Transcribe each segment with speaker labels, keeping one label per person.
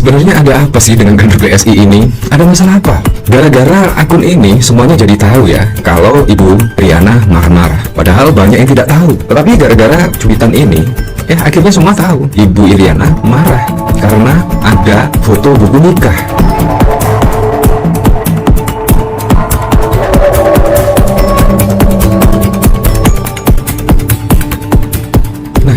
Speaker 1: Sebenarnya ada apa sih dengan kader PSI ini? Ada masalah apa? Gara-gara akun ini semuanya jadi tahu ya kalau Ibu Iriana marah-marah. Padahal banyak yang tidak tahu. Tetapi gara-gara cuitan ini, akhirnya semua tahu Ibu Iriana marah karena ada foto buku nikah.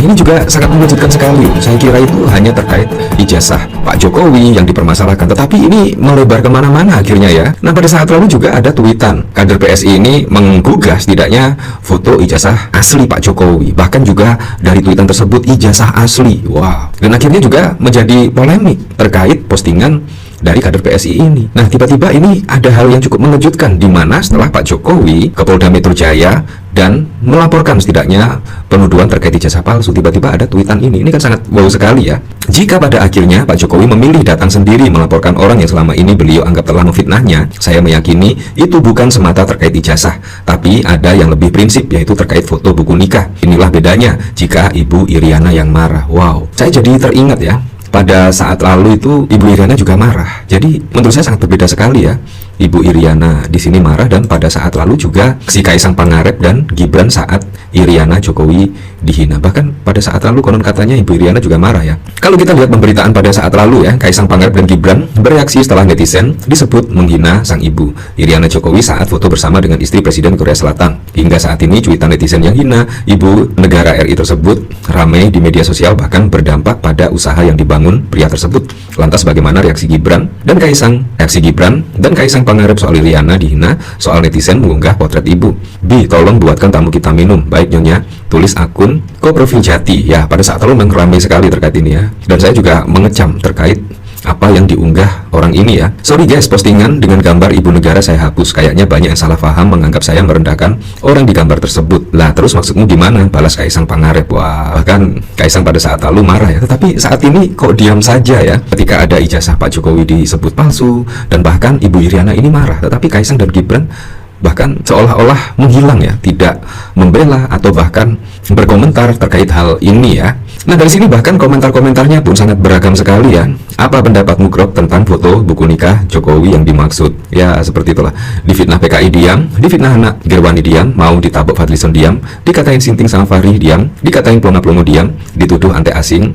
Speaker 1: Ini juga sangat mengejutkan sekali. Saya kira itu hanya terkait ijazah Pak Jokowi yang dipermasalahkan, tetapi ini melebar kemana-mana akhirnya ya. Nah, pada saat lalu juga ada tweetan kader PSI ini menggugah setidaknya foto ijazah asli Pak Jokowi, bahkan juga dari tweetan tersebut ijazah asli. Wow. Dan akhirnya juga menjadi polemik terkait postingan dari kader PSI ini. Nah, tiba-tiba ini ada hal yang cukup mengejutkan, di mana setelah Pak Jokowi ke Polda Metro Jaya dan melaporkan setidaknya penuduhan terkait ijazah palsu, tiba-tiba ada tweetan ini. Ini kan sangat wow sekali ya. Jika pada akhirnya Pak Jokowi memilih datang sendiri melaporkan orang yang selama ini beliau anggap telah memfitnahnya, saya meyakini itu bukan semata terkait ijazah, tapi ada yang lebih prinsip, yaitu terkait foto buku nikah. Inilah bedanya jika Ibu Iriana yang marah. Wow, saya jadi teringat ya, pada saat lalu itu Ibu Iriana juga marah. Jadi menurut saya sangat berbeda sekali ya. Ibu Iriana di sini marah, dan pada saat lalu juga si Kaisang Pangarep dan Gibran saat Iriana Jokowi dihina. Bahkan pada saat lalu konon katanya Ibu Iriana juga marah ya. Kalau kita lihat pemberitaan pada saat lalu ya, Kaisang Pangarep dan Gibran bereaksi setelah netizen disebut menghina sang ibu Iriana Jokowi saat foto bersama dengan istri Presiden Korea Selatan. Hingga saat ini cuitan netizen yang hina ibu negara RI tersebut ramai di media sosial, bahkan berdampak pada usaha yang dibangun pria tersebut. Lantas bagaimana reaksi Gibran dan Kaisang? Reaksi Gibran dan Kaisang Pangarep soal Iriana dihina, soal netizen mengunggah potret ibu. Bi, tolong buatkan tamu kita minum. Baik Nyonya, tulis akun Koprofil Jati. Ya, pada saat lalu memang ramai sekali terkait ini ya. Dan saya juga mengecam terkait apa yang diunggah orang ini ya. Sorry guys, postingan dengan gambar ibu negara saya hapus. Kayaknya banyak yang salah paham menganggap saya merendahkan orang di gambar tersebut. Lah, terus maksudmu gimana? Balas Kaisang Pangarep. Wah, bahkan Kaisang pada saat lalu marah ya. Tetapi saat ini kok diam saja ya ketika ada ijazah Pak Jokowi disebut palsu, dan bahkan Ibu Iriana ini marah. Tetapi Kaisang dan Gibran bahkan seolah-olah menghilang ya, tidak membela atau bahkan berkomentar terkait hal ini ya. Nah, dari sini bahkan komentar-komentarnya pun sangat beragam sekali ya. Apa pendapatmu Grok tentang foto buku nikah Jokowi yang dimaksud? Ya, seperti itulah. Difitnah PKI diam, difitnah anak Gerwani diam, mau ditabok Fadlison diam, dikatain Sinting sama Fahri diam, dikatain Plonga-Plongo diam, dituduh anti asing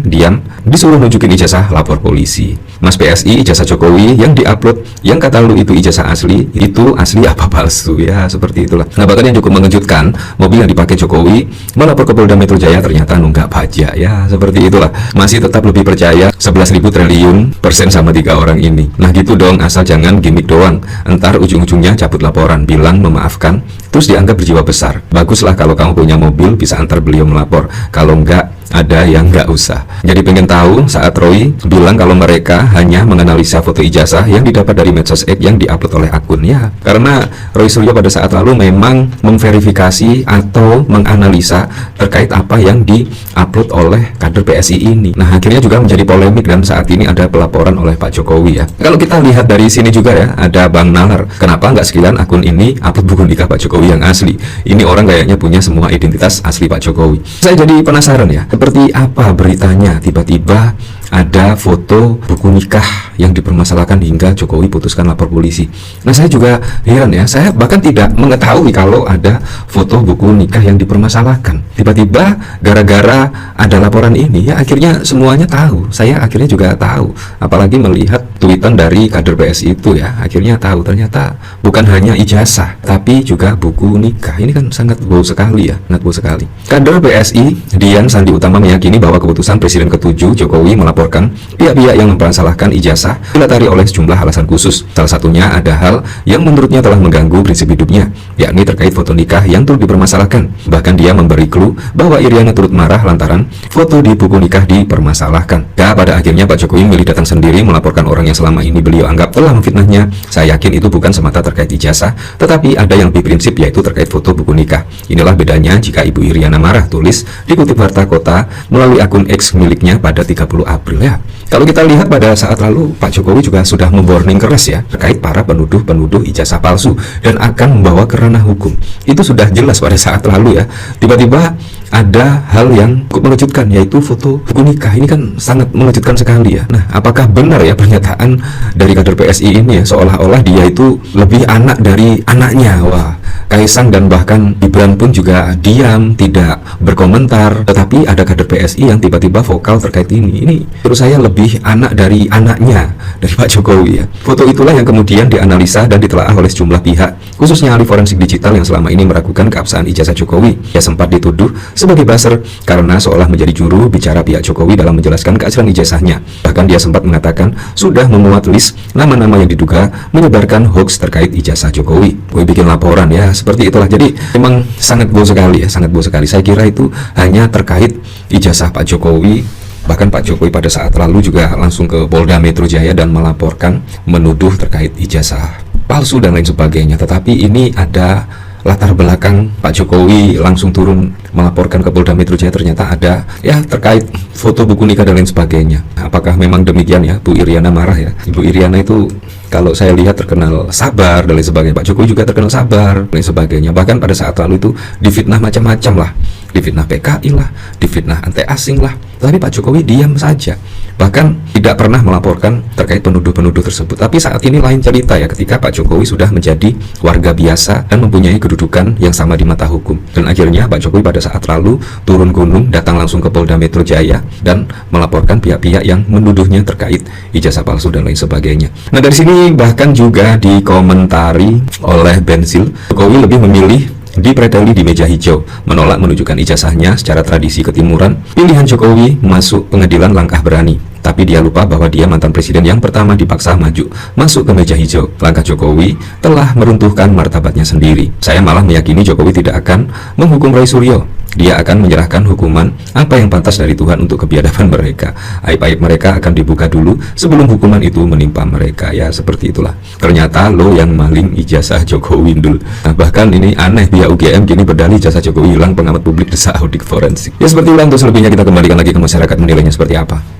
Speaker 1: diam, disuruh nunjukin ijazah lapor polisi. Mas PSI, ijazah Jokowi yang diupload yang kata lu itu ijazah asli, itu asli apa palsu? Ya, seperti itulah. Nah, bahkan yang cukup mengejutkan, mobil yang dipakai Jokowi melapor ke Polda Metro Jaya ternyata nunggak pajak. Ya, seperti itulah. Masih tetap lebih percaya 11.000 triliun persen sama 3 orang ini. Nah, gitu dong, asal jangan gimmick doang. Entar ujung-ujungnya cabut laporan, bilang memaafkan, terus dianggap berjiwa besar. Baguslah kalau kamu punya mobil bisa antar beliau melapor. Kalau enggak, ada yang nggak usah. Jadi pengen tahu saat Roy bilang kalau mereka hanya menganalisa foto ijazah yang didapat dari medsos X yang diupload oleh akunnya. Karena Roy Suryo pada saat lalu memang memverifikasi atau menganalisa terkait apa yang diupload oleh kader PSI ini. Nah, akhirnya juga menjadi polemik dan saat ini ada pelaporan oleh Pak Jokowi ya. Kalau kita lihat dari sini juga ya, ada Bang Nalar. Kenapa nggak sekalian akun ini upload buku nikah Pak Jokowi yang asli? Ini orang kayaknya punya semua identitas asli Pak Jokowi. Saya jadi penasaran ya, seperti apa beritanya tiba-tiba ada foto buku nikah yang dipermasalahkan hingga Jokowi putuskan lapor polisi. Nah, saya juga heran ya, saya bahkan tidak mengetahui kalau ada foto buku nikah yang dipermasalahkan. Tiba-tiba gara-gara ada laporan ini ya akhirnya semuanya tahu. Saya akhirnya juga tahu, apalagi melihat tweetan dari kader PSI itu ya, akhirnya tahu ternyata bukan hanya ijazah tapi juga buku nikah. Ini kan sangat wow sekali ya, sangat wow sekali. Kader PSI Dian Sandi Utama meyakini bahwa keputusan Presiden ke-7 Jokowi melaporkan pihak-pihak yang mempermasalahkan ijazah dilatari oleh sejumlah alasan khusus. Salah satunya ada hal yang menurutnya telah mengganggu prinsip hidupnya, yakni terkait foto nikah yang turut dipermasalahkan. Bahkan dia memberi clue bahwa Iriana turut marah lantaran foto di buku nikah dipermasalahkan. Dan pada akhirnya Pak Jokowi memilih datang sendiri melaporkan orang yang selama ini beliau anggap telah memfitnahnya. Saya yakin itu bukan semata terkait ijazah, tetapi ada yang lebih prinsip, yaitu terkait foto buku nikah. Inilah bedanya jika Ibu Iriana marah, tulis dikutip Warta Kota melalui akun X miliknya pada 30 April ya. Kalau kita lihat pada saat lalu Pak Jokowi juga sudah memwarning keras ya terkait para penuduh-penuduh ijazah palsu dan akan membawa ke ranah hukum. Itu sudah jelas pada saat lalu ya. Tiba-tiba ada hal yang cukup mengejutkan, yaitu foto buku nikah. Ini kan sangat mengejutkan sekali ya. Nah, apakah benar ya pernyataan dari kader PSI ini ya, seolah-olah dia itu lebih anak dari anaknya? Wah, Kaisang dan bahkan Gibran pun juga diam, tidak berkomentar. Tetapi ada kader PSI yang tiba-tiba vokal terkait ini. Ini menurut saya lebih anak dari anaknya dari Pak Jokowi ya. Foto itulah yang kemudian dianalisa dan ditelaah oleh sejumlah pihak, khususnya ahli forensik digital yang selama ini meragukan keabsahan ijazah Jokowi. Ia sempat dituduh sebagai buzzer karena seolah menjadi juru bicara pihak Jokowi dalam menjelaskan keaslian ijazahnya. Bahkan dia sempat mengatakan sudah memuat list nama-nama yang diduga menyebarkan hoax terkait ijazah Jokowi. Gue bikin laporan ya, seperti itulah. Jadi memang sangat bohong sekali ya, sangat bohong sekali. Saya kira itu hanya terkait ijazah Pak Jokowi. Bahkan Pak Jokowi pada saat lalu juga langsung ke Polda Metro Jaya dan melaporkan, menuduh terkait ijazah palsu dan lain sebagainya. Tetapi ini ada latar belakang Pak Jokowi langsung turun melaporkan ke Polda Metro Jaya, ternyata ada ya terkait foto buku nikah dan lain sebagainya. Apakah memang demikian ya? Bu Iriana marah ya. Ibu Iriana itu kalau saya lihat terkenal sabar dan lain sebagainya. Pak Jokowi juga terkenal sabar dan lain sebagainya. Bahkan pada saat lalu itu difitnah macam-macam lah, difitnah PKI lah, difitnah anti asing lah. Tapi Pak Jokowi diam saja, bahkan tidak pernah melaporkan terkait penuduh-penuduh tersebut. Tapi saat ini lain cerita ya, ketika Pak Jokowi sudah menjadi warga biasa dan mempunyai kedudukan yang sama di mata hukum. Dan akhirnya Pak Jokowi pada saat lalu turun gunung, datang langsung ke Polda Metro Jaya dan melaporkan pihak-pihak yang menuduhnya terkait ijazah palsu dan lain sebagainya. Nah, dari sini bahkan juga dikomentari oleh Bensil, Jokowi lebih memilih dipreteli di meja hijau, menolak menunjukkan ijazahnya secara tradisi ketimuran. Pilihan Jokowi masuk pengadilan langkah berani, tapi dia lupa bahwa dia mantan presiden yang pertama dipaksa maju masuk ke meja hijau. Langkah Jokowi telah meruntuhkan martabatnya sendiri. Saya malah meyakini Jokowi tidak akan menghukum Roy Suryo. Dia akan menyerahkan hukuman apa yang pantas dari Tuhan untuk kebiadaban mereka. Aib-aib mereka akan dibuka dulu sebelum hukuman itu menimpa mereka. Ya seperti itulah. Ternyata lo yang maling ijazah Jokowi dulu. Nah, bahkan ini aneh, pihak UGM kini berdalih ijazah Jokowi hilang, pengamat publik desak audit forensik. Ya seperti itulah. Untuk selebihnya kita kembalikan lagi ke masyarakat menilainya seperti apa.